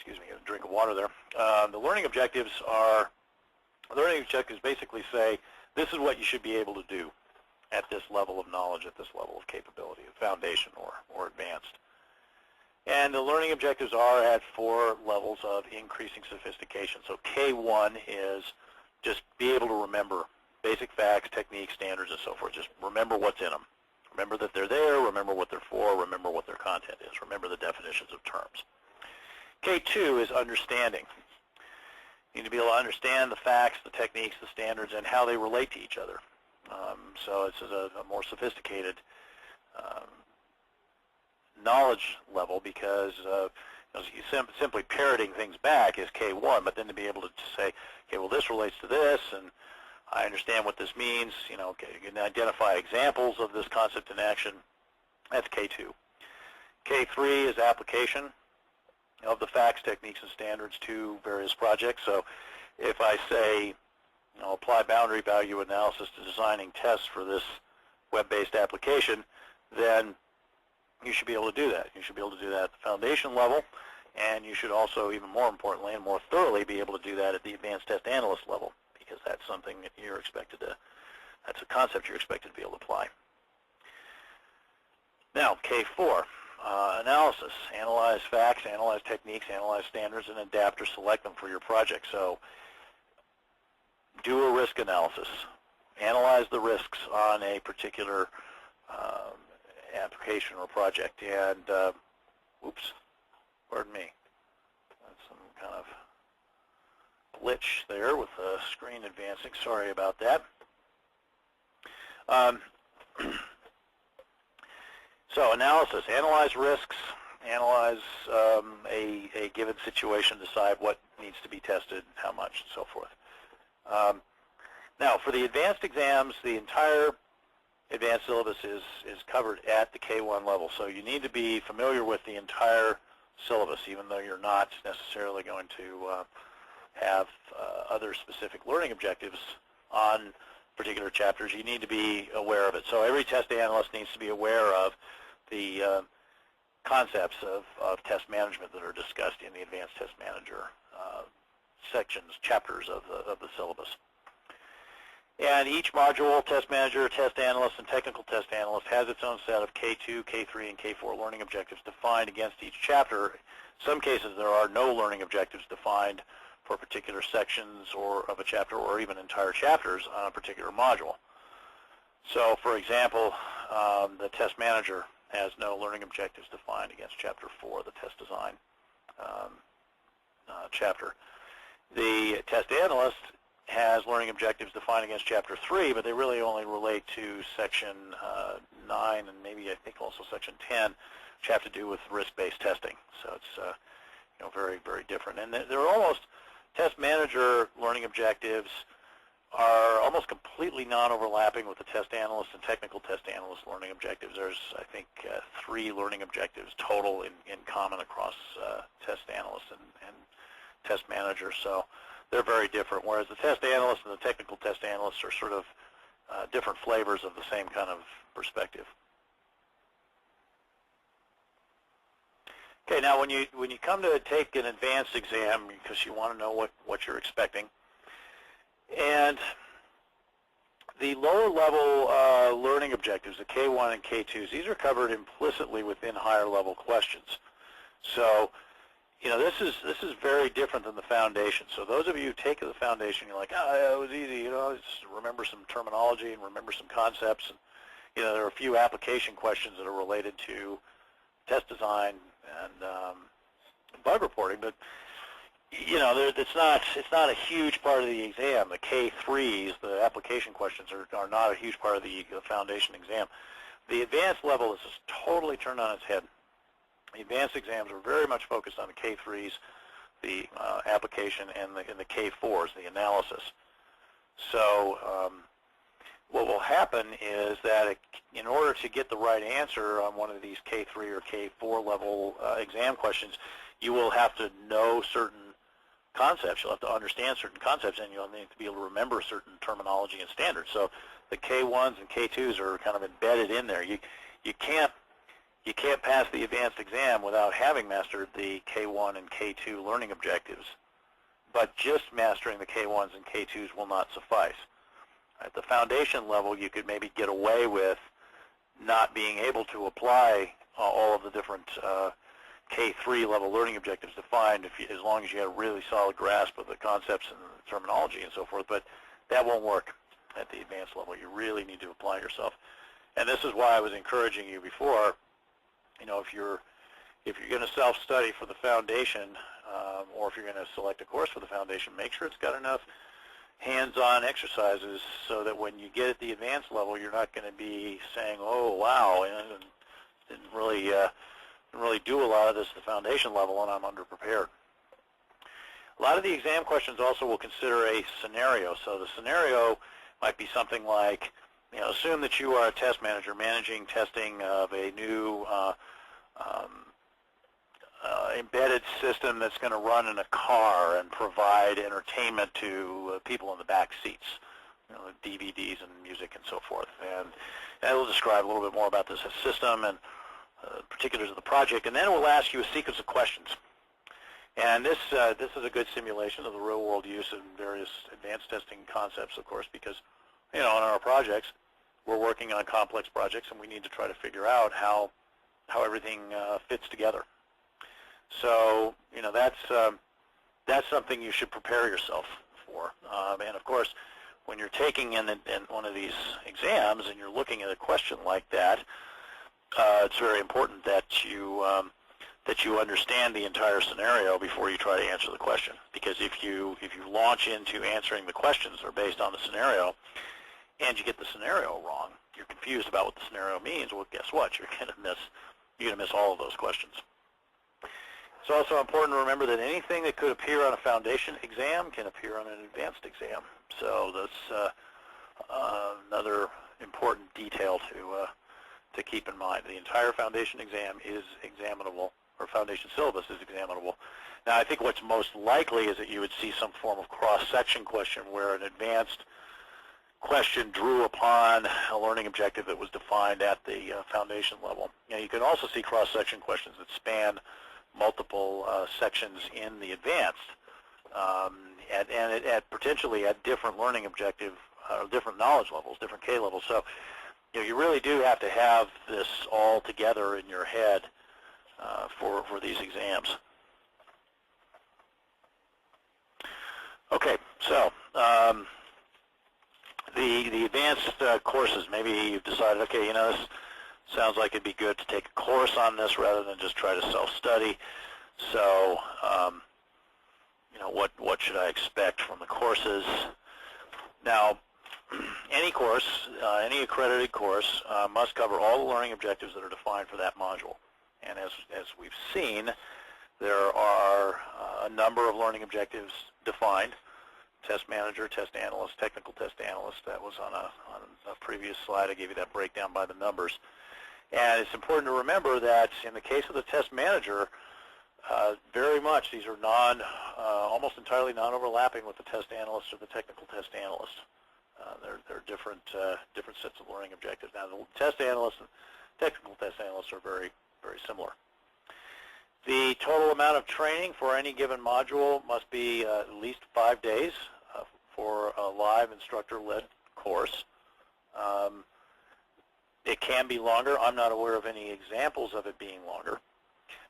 excuse me, get a drink of water there. The learning objectives basically say, this is what you should be able to do at this level of knowledge, at this level of capability, foundation or advanced. And the learning objectives are at 4 levels of increasing sophistication. So K1 is just be able to remember basic facts, techniques, standards, and so forth. Just remember what's in them. Remember that they're there, remember what they're for, remember what their content is, remember the definitions of terms. K2 is understanding. You need to be able to understand the facts, the techniques, the standards, and how they relate to each other. So this is a more sophisticated knowledge level, because simply parroting things back is K1, but then to be able to say, okay, well, this relates to this, and I understand what this means, you can identify examples of this concept in action, that's K2. K3 is application of the facts, techniques, and standards to various projects. So if I say, apply boundary value analysis to designing tests for this web-based application, then you should be able to do that. You should be able to do that at the foundation level, and you should also, even more importantly and more thoroughly, be able to do that at the advanced test analyst level, because that's something that you're expected to, that's a concept you're expected to be able to apply. Now, K4, analysis. Analyze facts, analyze techniques, analyze standards, and adapt or select them for your project. So do a risk analysis. Analyze the risks on a particular application or project. And, oops, pardon me. That's some kind of glitch there with the screen advancing. Sorry about that. So analysis, analyze risks, analyze a given situation, decide what needs to be tested, how much, and so forth. Now, for the advanced exams, the entire advanced syllabus is covered at the K1 level. So you need to be familiar with the entire syllabus, even though you're not necessarily going to have other specific learning objectives on particular chapters. You need to be aware of it. So every test analyst needs to be aware of the concepts of test management that are discussed in the Advanced Test Manager sections, chapters of the syllabus. And each module, test manager, test analyst, and technical test analyst has its own set of K2, K3, and K4 learning objectives defined against each chapter. In some cases, there are no learning objectives defined for particular sections or of a chapter, or even entire chapters on a particular module. So, for example, the test manager has no learning objectives defined against Chapter 4, the test design chapter. The test analyst has learning objectives defined against Chapter 3, but they really only relate to Section 9 and maybe I think also Section 10, which have to do with risk-based testing. So it's very, very different. And they're almost, test manager learning objectives are almost completely non-overlapping with the test analyst and technical test analyst learning objectives. There's, I think, 3 learning objectives total in common across test analysts and test managers. So they're very different, whereas the test analyst and the technical test analysts are sort of different flavors of the same kind of perspective. Okay, now when you come to take an advanced exam, because you want to know what you're expecting, and the lower level learning objectives, the K1 and K2s, these are covered implicitly within higher level questions. So, this is very different than the foundation. So those of you who take the foundation, you're like, oh, it was easy, just remember some terminology and remember some concepts. And, there are a few application questions that are related to test design and bug reporting, but it's not a huge part of the exam. The K3s, the application questions, are not a huge part of the foundation exam. The advanced level is just totally turned on its head. The advanced exams are very much focused on the K3s, the application, and the K4s, the analysis. So what will happen is that in order to get the right answer on one of these K3 or K4 level exam questions, you will have to know certain concepts. You'll have to understand certain concepts, and you'll need to be able to remember certain terminology and standards. So the K1s and K2s are kind of embedded in there. You can't you can't pass the advanced exam without having mastered the K1 and K2 learning objectives, but just mastering the K1s and K2s will not suffice. At the foundation level, you could maybe get away with not being able to apply all of the different K3 level learning objectives defined as long as you had a really solid grasp of the concepts and the terminology and so forth, but that won't work at the advanced level. You really need to apply yourself. And this is why I was encouraging you before, you know, if you're going to self-study for the foundation, or if you're going to select a course for the foundation, make sure it's got enough hands-on exercises so that when you get at the advanced level, you're not going to be saying, oh, wow, I didn't really do a lot of this at the foundation level and I'm underprepared. A lot of the exam questions also will consider a scenario. So the scenario might be something like, you know, assume that you are a test manager managing testing of a new embedded system that's going to run in a car and provide entertainment to people in the back seats, you know, DVDs and music and so forth. And that will describe a little bit more about this system and particulars of the project, and then it will ask you a sequence of questions. And this is a good simulation of the real-world use in various advanced testing concepts, of course, because, you know, in our projects, we're working on complex projects, and we need to try to figure out how everything fits together. So, you know, that's something you should prepare yourself for. And of course, when you're taking in one of these exams and you're looking at a question like that, it's very important that you understand the entire scenario before you try to answer the question. Because if you launch into answering the questions that are based on the scenario, and you get the scenario wrong, you're confused about what the scenario means. Well, guess what? You're going to miss all of those questions. It's also important to remember that anything that could appear on a foundation exam can appear on an advanced exam. So that's another important detail to keep in mind. The entire foundation exam is examinable, or foundation syllabus is examinable. Now, I think what's most likely is that you would see some form of cross-section question where an advanced question drew upon a learning objective that was defined at the foundation level. Now, you can also see cross-section questions that span multiple sections in the advanced, and potentially at different learning objective, different knowledge levels, different K levels. So, you know, you really do have to have this all together in your head for these exams. Okay, so the advanced courses, maybe you've decided, okay, you know, this sounds like it'd be good to take a course on this rather than just try to self-study. So, you know, what should I expect from the courses? Now, any course, any accredited course, must cover all the learning objectives that are defined for that module. And as we've seen, there are a number of learning objectives defined. Test manager, test analyst, technical test analyst. That was on a previous slide. I gave you that breakdown by the numbers. And it's important to remember that in the case of the test manager, very much these are almost entirely non-overlapping with the test analyst or the technical test analyst. They're different sets of learning objectives. Now, the test analyst and technical test analysts are very, very similar. The total amount of training for any given module must be at least 5 days for a live instructor-led course. It can be longer. I'm not aware of any examples of it being longer.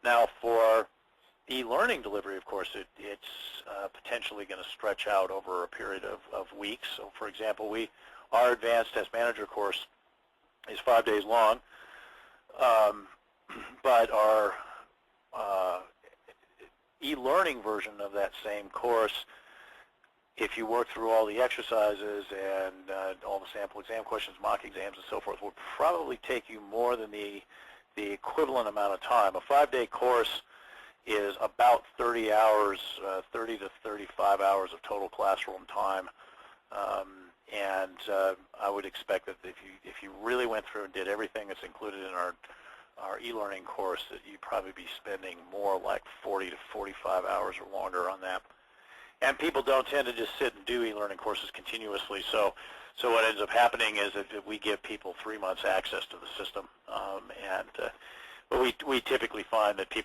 Now, for e-learning delivery, of course, it's potentially going to stretch out over a period of weeks. So, for example, our advanced test manager course is 5 days long, but our e-learning version of that same course, if you work through all the exercises and all the sample exam questions, mock exams, and so forth, will probably take you more than the equivalent amount of time. A 5-day course is about 30 hours, 30 to 35 hours of total classroom time, and I would expect that if you really went through and did everything that's included in our e-learning course, that you'd probably be spending more like 40 to 45 hours or longer on that. And people don't tend to just sit and do e-learning courses continuously. So what ends up happening is that we give people 3 months access to the system, and But we typically find that people